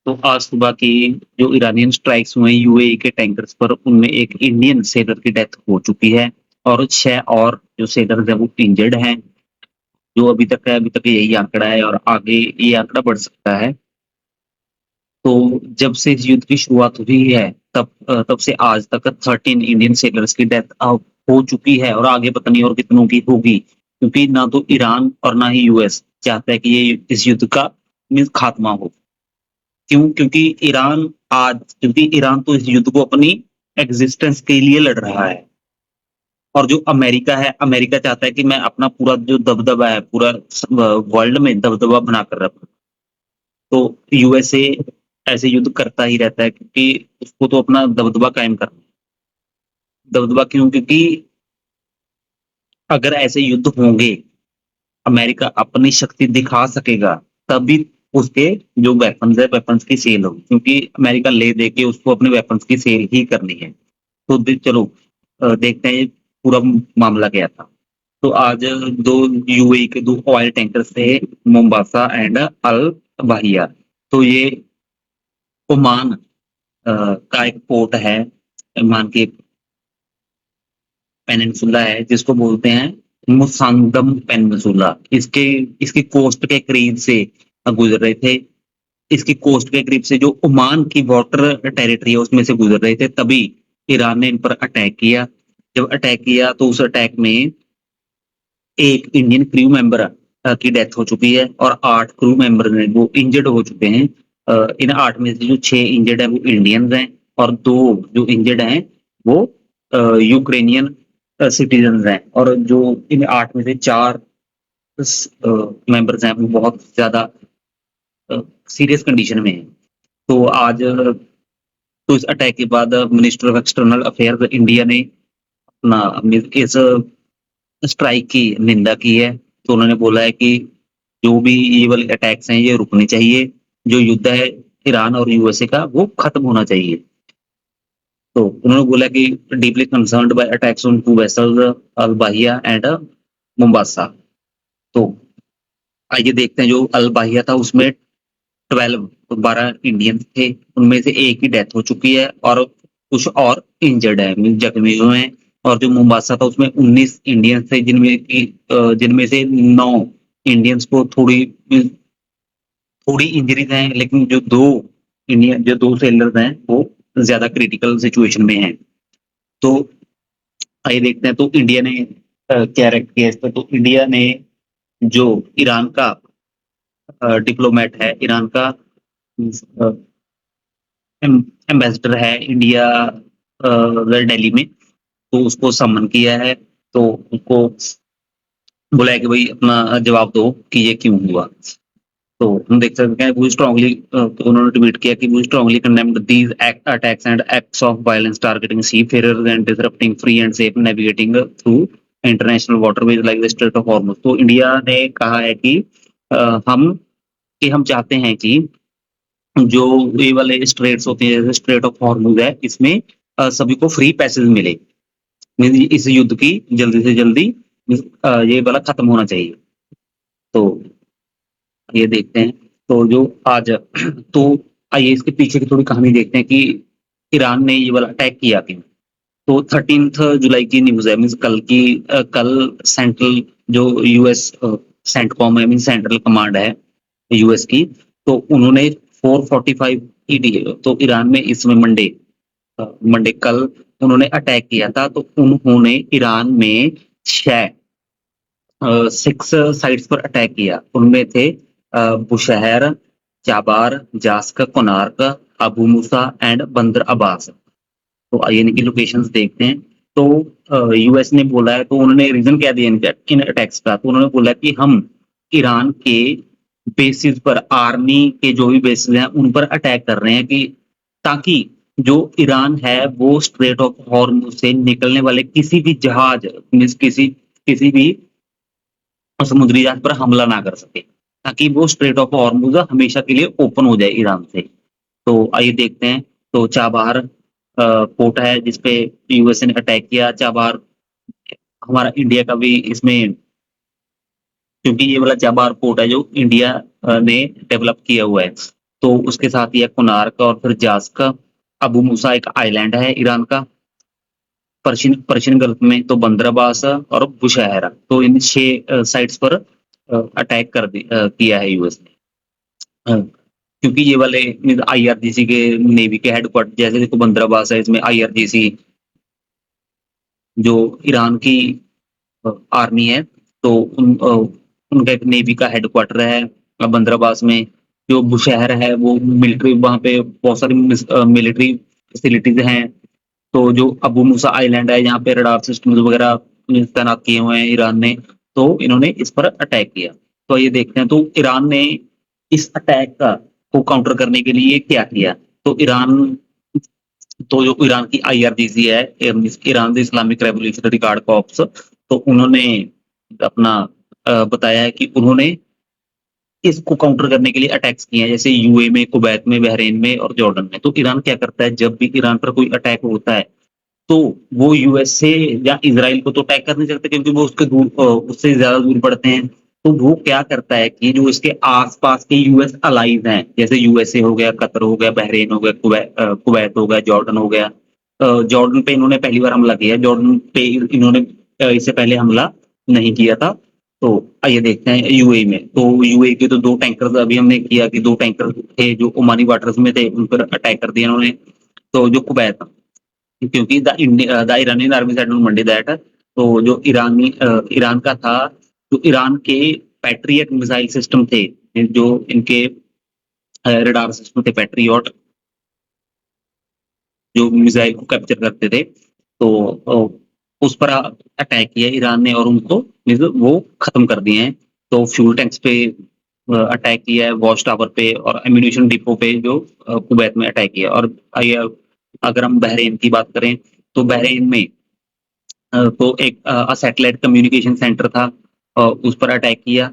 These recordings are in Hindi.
तो आज सुबह की जो ईरानियन स्ट्राइक्स हुए यूएई के टैंकर्स पर, उनमें एक इंडियन सेलर की डेथ हो चुकी है और 6 और जो सेलर्स हैं वो इंजर्ड हैं। जो अभी तक है, अभी तक यही आंकड़ा है और आगे ये आंकड़ा बढ़ सकता है। तो जब से इस युद्ध की शुरुआत हुई है तब से आज तक 13 इंडियन सेलर्स की डेथ हो चुकी है और आगे पता नहीं और कितनों की होगी, क्योंकि ना तो ईरान और ना ही यूएस चाहता है कि ये इस युद्ध का मीन्स खात्मा हो। क्यों? क्योंकि ईरान तो इस युद्ध को अपनी एग्जिस्टेंस के लिए लड़ रहा है और जो अमेरिका है, अमेरिका चाहता है कि मैं अपना पूरा जो दबदबा है, पूरा वर्ल्ड में दबदबा बनाकर रखूं। तो यूएसए ऐसे युद्ध करता ही रहता है क्योंकि उसको तो अपना दबदबा कायम करना है। दबदबा क्यों? क्योंकि अगर ऐसे युद्ध होंगे, अमेरिका अपनी शक्ति दिखा सकेगा, तभी उसके जो वेपन्स है, वेपन्स की सेल होगी, क्योंकि अमेरिका ले दे के उसको अपने वेपन्स की सेल ही करनी है। तो चलो देखते हैं ये पूरा मामला क्या था। तो आज दो यूएई के 2 ऑयल टैंकर्स थे, मोम्बासा एंड अल बाहिया। तो ये ओमान का एक पोर्ट है, ओमान की एक पेनिनसुला है जिसको बोलते हैं मुसांदम पेनिनसुला। इसके इसकी कोस्ट के करीब से गुजर रहे थे। इसकी कोस्ट के करीब से जो ओमान की वाटर टेरिटरी है उसमें से गुजर रहे थे, तभी ईरान ने इन पर अटैक किया। जब अटैक किया तो उस अटैक में एक इंडियन क्रू मेंबर की डेथ हो चुकी है और 8 क्रू मेंबर ने वो इंजर्ड हो चुके हैं। इन 8 में से जो 6 इंजर्ड हैं वो इंडियंस हैं और 2 जो इंजर्ड हैं वो यूक्रेनियन सिटीजन हैं, और जो इन 8 में से 4 मेंबर्स हैं वो बहुत ज्यादा सीरियस कंडीशन में हैं। तो आज तो इस अटैक के बाद minister of external affairs India ने अपना इस स्ट्राइक की निंदा की है। तो उन्होंने बोला है कि जो भी ये वाले अटैक्स हैं ये रुकने चाहिए। जो युद्ध है ईरान और यूएसए का वो खत्म होना चाहिए। तो उन्होंने बोला कि deeply concerned by attacks on 2 vessels Al Bahia and Mombasa. तो आइए देखते हैं, जो अल बाहिया था उसमें 12 इंडियंस थे, उनमें से एक की डेथ हो चुकी है और कुछ और इंजर्ड है, मीन जख्मी हुए हैं। और जो मोम्बासा था उसमें 19 इंडियंस थे, जिनमें से 9 इंडियंस को थोड़ी इंजरीज हैं, लेकिन जो 2 सेलर्स हैं वो ज्यादा क्रिटिकल सिचुएशन में हैं। तो आइए देखते हैं, तो इंडिया ने क्या रिएक्ट किया इस पर। तो इंडिया ने जो ईरान का डिप्लोमेट है, ईरान का एम्बेसडर है इंडिया दिल्ली में, तो उसको समन किया है। तो उसको बोला है कि भाई अपना जवाब दो कि ये क्यों हुआ। तो हम देख सकते हैं वो स्ट्रांगली, तो उन्होंने ट्वीट किया कि वो strongly condemned these attacks and acts of violence targeting seafarers and disrupting free and safe navigating through international waterways like the strait of Hormuz. तो इंडिया ने कहा है कि हम चाहते हैं कि जो ये वाले स्ट्रेट्स होते हैं, जैसे स्ट्रेट ऑफ हॉर्मुज है, इसमें सभी को फ्री पैसेज मिले। इस युद्ध की जल्दी से जल्दी ये वाला खत्म होना चाहिए। तो ये देखते हैं, तो जो आज तो आइए इसके पीछे की थोड़ी कहानी देखते हैं कि ईरान ने ये वाला अटैक किया क्यों। तो 13 जुलाई की न्यूज है, मीन्स कल सेंट्रल जो यूएस सेंटकॉम है, मीन सेंट्रल कमांड है यूएस की, तो उन्होंने 4:45 ईडी, तो ईरान में इस समय मंडे कल उन्होंने अटैक किया था। तो उन्होंने ईरान में 6 साइट्स पर अटैक किया। उनमें थे Bushehr, Chabahar, Jask, Konarak, Abu Musa and Bandar Abbas. तो आइए इनकी लोकेशंस देखते हैं। तो यूएस ने बोला है, तो उन्होंने रीजन क्या दिया इन अटैक्स का। तो उन्होंने बोला कि हम ईरान के बेसिस पर, आर्मी के जो भी बेसिस हैं उन पर अटैक कर रहे हैं, कि ताकि जो ईरान है वो स्ट्रेट ऑफ हॉर्मुज से निकलने वाले किसी भी जहाज, मीन्स किसी भी समुद्री जहाज पर हमला ना कर सके, ताकि वो स्ट्रेट ऑफ हॉर्मुज हमेशा के लिए ओपन हो जाए ईरान से। तो आइए देखते हैं। तो चाबहार पोर्ट है जिसपे यूएसए ने अटैक किया। चाबहार हमारा इंडिया का भी इसमें, क्योंकि ये वाला चाबहार पोर्ट है जो इंडिया ने डेवलप किया हुआ है। तो उसके साथ ही है कोणार्क और फिर जास्क, अबू मूसा एक आइलैंड है ईरान का, पर्शियन पर्शियन गल्फ में तो बंदरअब्बास और बुशहर, तो इन 6 साइट्स पर अटैक किया है यूएस ने। क्योंकि ये वाले आईआरजीसी के नेवी के हेडक्वार्टर, जैसे देखो बंदरअब्बास है, इसमें आईआरजीसी जो ईरान की आर्मी है, तो उनका एक नेवी का हेडक्वार्टर है बंदरअब्बास में। जो बुशहर है वो मिलिट्री, वहाँ पे बहुत सारी मिलिट्री फैसिलिटीज हैं। तो जो अबू मूसा आइलैंड है, यहाँ पे रडार सिस्टम वगैरह तैनात किए हुए हैं ईरान ने, तो इन्होंने इस पर अटैक किया। तो ये देखते हैं, तो ईरान ने इस अटैक का को काउंटर करने के लिए क्या किया। तो जो ईरान की आईआरजीसी है, Iran Islamic revolutionary guard corps, तो उन्होंने अपना बताया है कि उन्होंने इसको काउंटर करने के लिए अटैक्स किए हैं, जैसे यूए में, कुवैत में, बहरीन में और जॉर्डन में। तो ईरान क्या करता है, जब भी ईरान पर कोई अटैक होता है तो वो यूएसए या इजराइल को तो अटैक कर नहीं सकते, क्योंकि वो उससे ज्यादा दूर पड़ते हैं। तो वो क्या करता है कि जो इसके आसपास के यूएस अलाइज हैं, जैसे यूएसए हो गया, कतर हो गया, बहरीन हो गया, कुवैत हो गया, जॉर्डन हो गया। जॉर्डन पे इन्होंने पहली बार हमला किया, जॉर्डन पे इन्होंने इससे पहले हमला नहीं किया था। तो आइए देखते हैं यूएई में। तो यूएई के तो 2 टैंकर अभी हमने किया कि 2 टैंकर थे जो ओमानी वाटर्स में थे, उन पर अटैक कर दिया इन्होंने। तो जो कुवैत, क्योंकि the Iranian army said on Monday that, तो जो ईरान का था, जो ईरान के पैट्रियट मिसाइल सिस्टम थे, जो इनके रडार सिस्टम थे पैट्रियट, जो मिसाइल को कैप्चर करते थे, तो उस पर अटैक किया ईरान ने और उनको वो खत्म कर दिए हैं। तो फ्यूल टैंक्स पे अटैक किया है, वॉच टावर पे और एम्यूनिशन डिपो पे जो कुवैत में अटैक किया। और अगर हम बहरीन की बात करें, तो बहरीन में तो एक सैटेलाइट कम्युनिकेशन सेंटर था, उस पर अटैक किया।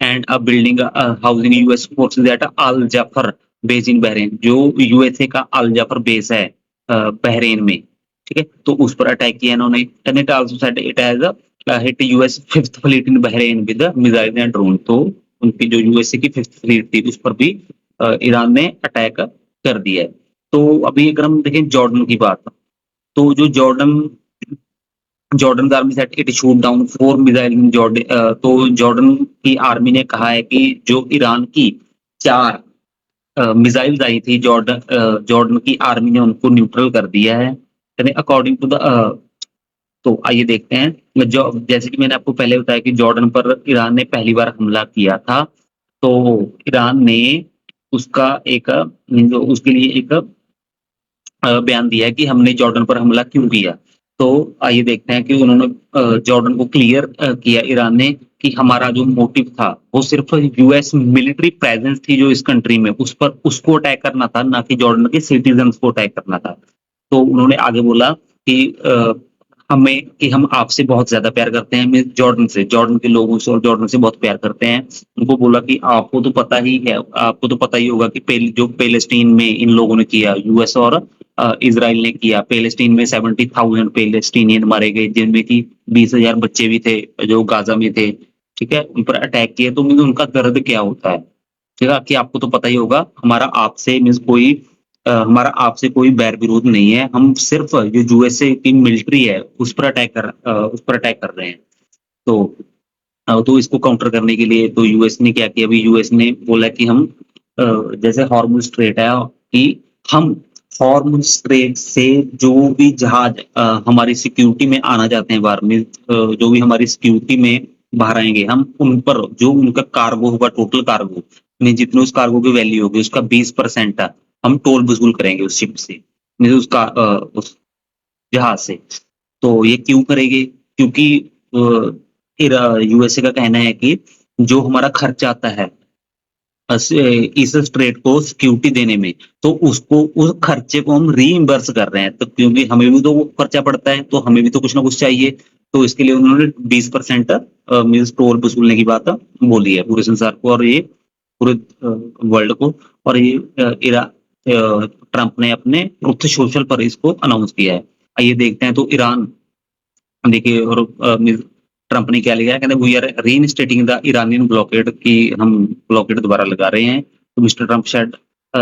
And a building housing US forces at Al Jufair base in Bahrain, जो यूएसए का अल जाफर बेस है बहरीन में, ठीक है, तो उस पर अटैक किया इन्होंने। And it also said it has hit US fifth fleet in Bahrain with missile and drone. तो उनकी जो यूएसए की फिफ्थ फ्लीट थी, उस पर भी ईरान ने अटैक कर दिया है। तो अभी अगर हम देखें जॉर्डन की बात, तो जो Jordan army set it shoot down 4 missile in Jordan. तो जॉर्डन की आर्मी ने कहा है कि जो ईरान की 4 मिसाइल्स आई थी, जॉर्डन की आर्मी ने उनको न्यूट्रल कर दिया है, अकॉर्डिंग टू द। तो आइए देखते हैं, जो जैसे कि मैंने आपको पहले बताया कि जॉर्डन पर ईरान ने पहली बार हमला किया था, तो ईरान ने उसका एक उसके लिए एक बयान दिया है कि हमने जॉर्डन पर हमला क्यों किया। तो आइए देखते हैं कि उन्होंने जॉर्डन को क्लियर किया ईरान ने कि हमारा जो मोटिव था वो सिर्फ यूएस मिलिट्री प्रेजेंस थी जो इस कंट्री में, उस पर उसको अटैक करना था, ना कि जॉर्डन के सिटीजन्स को अटैक करना था। तो उन्होंने आगे बोला कि हम आपसे बहुत ज्यादा प्यार करते हैं, जॉर्डन के लोगों से और जॉर्डन से बहुत प्यार करते हैं। उनको बोला कि आपको तो पता ही है, आपको तो पता ही होगा कि जो पैलेस्टीन में इन लोगों ने किया, यूएस और इजराइल ने किया, पैलेस्टीन में 70,000 पैलेस्टीनियन मारे गए, जिनमें की 20,000 बच्चे भी थे जो गाजा में थे, ठीक है, उन पर अटैक किए। तो मीन उनका दर्द क्या होता है, ठीक है, कि आपको तो पता ही होगा, हमारा आपसे कोई बैर विरोध नहीं है, हम सिर्फ जो यूएसए की मिलिट्री है उस पर अटैक कर रहे हैं। तो इसको काउंटर करने के लिए तो यूएस ने क्या किया, अभी यूएस ने बोला कि हम जैसे हॉर्मुज स्ट्रेट है, कि हम हॉर्मुज स्ट्रेट से जो भी जहाज हमारी सिक्योरिटी में आना चाहते हैं बाहर में, जो भी हमारी सिक्योरिटी में बाहर आएंगे, हम उन पर जो उनका कार्गो होगा, टोटल कार्गो जितने उस कार्गो की वैल्यू होगी उसका 20% हम टोल वसूल करेंगे उस शिप से, उस जहाज से। तो ये क्यों करेंगे, क्योंकि यूएसए का कहना है कि जो हमारा खर्च आता है इस स्ट्रेट को सिक्योरिटी देने में, तो उसको उस खर्चे को हम रीइंबर्स कर रहे हैं, तो क्योंकि हमें भी तो वो खर्चा पड़ता है, तो हमें भी तो कुछ ना कुछ चाहिए। तो इसके लिए उन्होंने 20% मीन्स टोल वसूलने की बात बोली है पूरे संसार को और ये पूरे वर्ल्ड को। और ये ट्रंप ने अपने ट्रुथ सोशल पर इसको अनाउंस किया है। आइए देखते हैं, तो ईरान देखिए, और ट्रंप ने क्या लिखा, कहते we are reinstating the Iranian blockade, कि हम ब्लॉकेड दोबारा लगा रहे हैं। तो मिस्टर ट्रंप सेड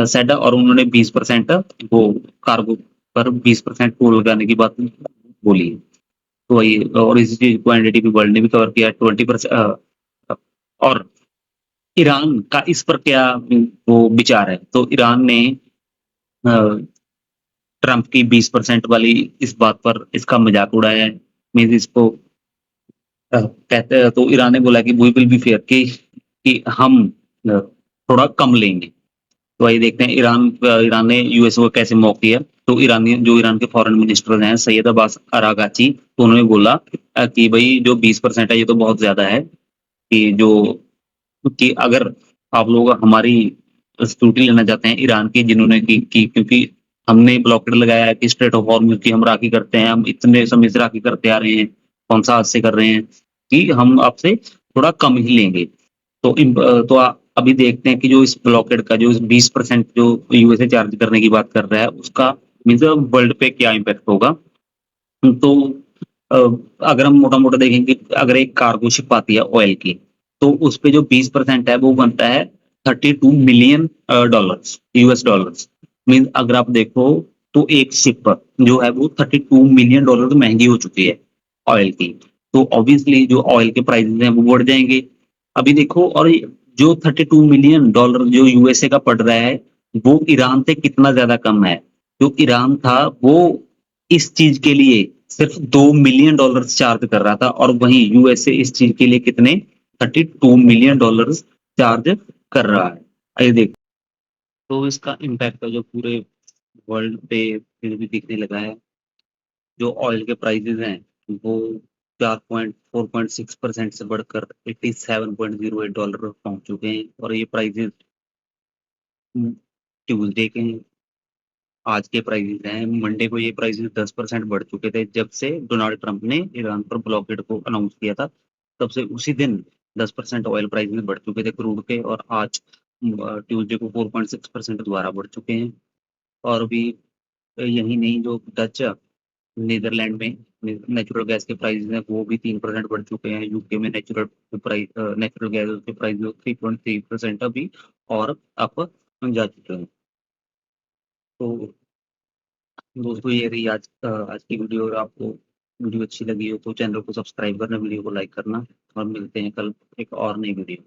सेड और उन्होंने 20% वो कार्गो पर 20% टोल लगाने की बात बोली। तो वही और इसी चीज को एनडीटीवी वर्ल्ड ने भी कवर किया 20%। और ईरान का इस पर क्या वो विचार है? तो ईरान ने ट्रंप की 20% वाली इस बात पर इसका मजाक उड़ाया है। मीन्स इसको कहते हैं, तो ईरान ने बोला कि वी विल बी फेयर कि हम थोड़ा कम लेंगे। तो वही देखते हैं ईरान ने यूएस को कैसे मौक दिया। तो ईरान के फॉरेन मिनिस्टर हैं सैयद अब्बास अरागाची, तो उन्होंने बोला कि भाई जो 20% है ये तो बहुत ज्यादा है, कि जो कि अगर आप लोग हमारी सिक्योरिटी लेना चाहते हैं ईरान की, जिन्होंने की क्योंकि हमने ब्लॉकेड लगाया है कि स्ट्रेट ऑफ हॉर्मुज की हम राखी करते हैं, हम इतने समय से राखी करते आ रहे हैं, कौन सा आज से कर रहे हैं, कि हम आपसे थोड़ा कम ही लेंगे। तो अभी देखते हैं कि जो इस ब्लॉकेड का जो 20% जो यूएसए चार्ज करने की बात कर रहा है, उसका मीन्स वर्ल्ड पे क्या इम्पैक्ट होगा। तो अ, अगर हम मोटा-मोटा देखें कि अगर एक कार्गो शिप आती है ऑयल की, तो उसपे जो 20% है वो बनता है 32 million dollars, US dollars. Means अगर आप देखो तो एक शिप जो है वो 32 मिलियन डॉलर तो महंगी हो चुकी है ऑयल की। तो ऑब्वियसली जो ऑयल के प्राइसेस हैं वो बढ़ जाएंगे। अभी देखो, और जो 32 मिलियन डॉलर जो यूएसए का पड़ रहा है, वो ईरान से कितना ज्यादा कम है। जो ईरान था वो इस चीज के लिए सिर्फ 2 मिलियन डॉलर्स चार्ज कर रहा था, और वहीं यूएसए इस चीज के लिए कितने 32 मिलियन डॉलर्स चार्ज कर रहा है। आइए देख, तो इसका इम्पैक्ट जो पूरे वर्ल्ड पे फिर भी दिखने लगा है। जो ऑयल के प्राइसेस हैं वो 4.6% से बढ़कर 87.08 डॉलर पहुंच चुके हैं, और ये प्राइसेस ट्यूसडे के हैं। आज के प्राइसेस हैं, मंडे को ये प्राइसेस 10% बढ़ चुके थे जब से डोनाल्ड ट्रंप ने ईरान पर ब्लॉकेड को अनाउंस किया था। तब से उसी दिन 10% ऑयल प्राइसेस बढ़ चुके थे क्रूड के, और आज ट्यूसडे को 4.6% दोबारा बढ़ चुके हैं। और अभी यही नहीं, जो डच नीदरलैंड में नेचुरल गैस के प्राइस हैं वो भी 3% बढ़ चुके हैं। यूके में नेचुरल गैस के प्राइस 3.3% अभी और अप जा चुके हैं। तो दोस्तों ये रही आज की वीडियो। अगर आपको वीडियो अच्छी लगी हो तो चैनल को सब्सक्राइब करना, वीडियो को लाइक करना, और मिलते हैं कल एक और नई वीडियो।